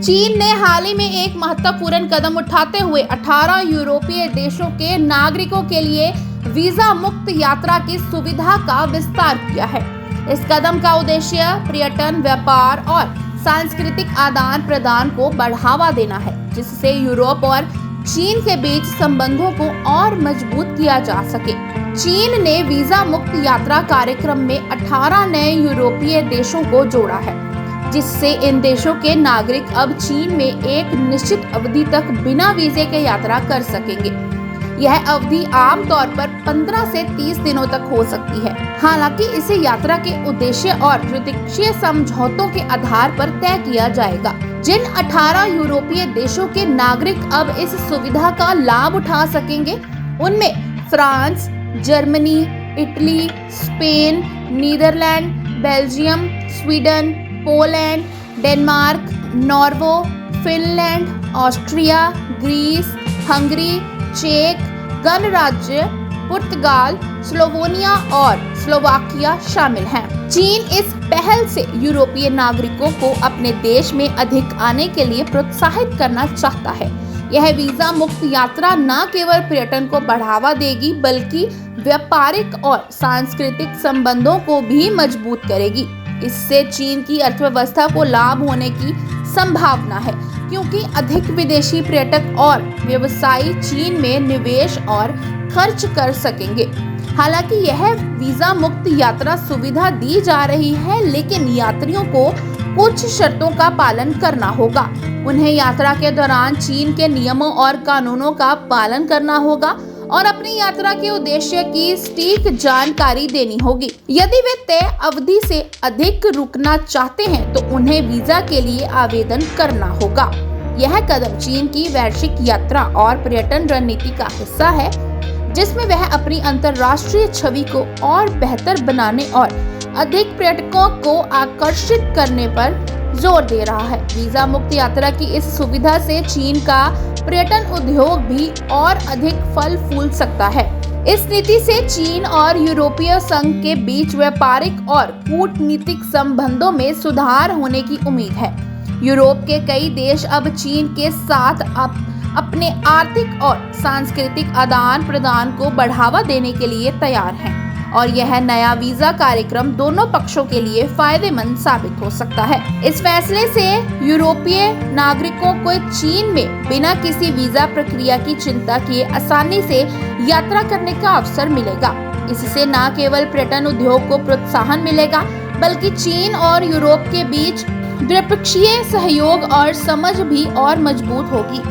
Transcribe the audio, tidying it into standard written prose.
चीन ने हाल ही में एक महत्वपूर्ण कदम उठाते हुए 18 यूरोपीय देशों के नागरिकों के लिए वीजा मुक्त यात्रा की सुविधा का विस्तार किया है। इस कदम का उद्देश्य पर्यटन, व्यापार और सांस्कृतिक आदान प्रदान को बढ़ावा देना है, जिससे यूरोप और चीन के बीच संबंधों को और मजबूत किया जा सके। चीन ने वीजा मुक्त यात्रा कार्यक्रम में 18 नए यूरोपीय देशों को जोड़ा है, जिससे इन देशों के नागरिक अब चीन में एक निश्चित अवधि तक बिना वीजे के यात्रा कर सकेंगे। यह अवधि आमतौर पर 15 से 30 दिनों तक हो सकती है। हालांकि इसे यात्रा के उद्देश्य और द्विपक्षीय समझौतों के आधार पर तय किया जाएगा। जिन 18 यूरोपीय देशों के नागरिक अब इस सुविधा का लाभ उठा सकेंगे, उनमें France, Germany, Italy, Spain, Netherlands, Belgium, Sweden, Poland, Denmark, Norway, Finland, Austria, Greece, Hungary, चेक गणराज्य, पुर्तगाल, स्लोवेनिया और स्लोवाकिया शामिल हैं। चीन इस पहल से यूरोपीय नागरिकों को अपने देश में अधिक आने के लिए प्रोत्साहित करना चाहता है। यह वीजा मुक्त यात्रा न केवल पर्यटन को बढ़ावा देगी, बल्कि व्यापारिक और सांस्कृतिक संबंधों को भी मजबूत करेगी। इससे चीन की अर्थव्यवस्था को लाभ होने की संभावना है, क्योंकि अधिक विदेशी पर्यटक और व्यवसायी चीन में निवेश और खर्च कर सकेंगे। हालांकि यह वीजा मुक्त यात्रा सुविधा दी जा रही है, लेकिन यात्रियों को कुछ शर्तों का पालन करना होगा। उन्हें यात्रा के दौरान चीन के नियमों और कानूनों का पालन करना होगा और अपनी यात्रा के उद्देश्य की सटीक जानकारी देनी होगी। यदि वे तय अवधि से अधिक रुकना चाहते हैं, तो उन्हें वीजा के लिए आवेदन करना होगा। यह कदम चीन की वैश्विक यात्रा और पर्यटन रणनीति का हिस्सा है, जिसमें वह अपनी अंतर्राष्ट्रीय छवि को और बेहतर बनाने और अधिक पर्यटकों को आकर्षित करने पर जोर दे रहा है। वीजा मुक्त यात्रा की इस सुविधा से चीन का पर्यटन उद्योग भी और अधिक फल फूल सकता है। इस नीति से चीन और यूरोपीय संघ के बीच व्यापारिक और कूटनीतिक संबंधों में सुधार होने की उम्मीद है। यूरोप के कई देश अब चीन के साथ अपने आर्थिक और सांस्कृतिक आदान प्रदान को बढ़ावा देने के लिए तैयार हैं, और यह नया वीजा कार्यक्रम दोनों पक्षों के लिए फायदेमंद साबित हो सकता है। इस फैसले से यूरोपीय नागरिकों को चीन में बिना किसी वीजा प्रक्रिया की चिंता किए आसानी से यात्रा करने का अवसर मिलेगा। इससे न केवल पर्यटन उद्योग को प्रोत्साहन मिलेगा, बल्कि चीन और यूरोप के बीच द्विपक्षीय सहयोग और समझ भी और मजबूत होगी।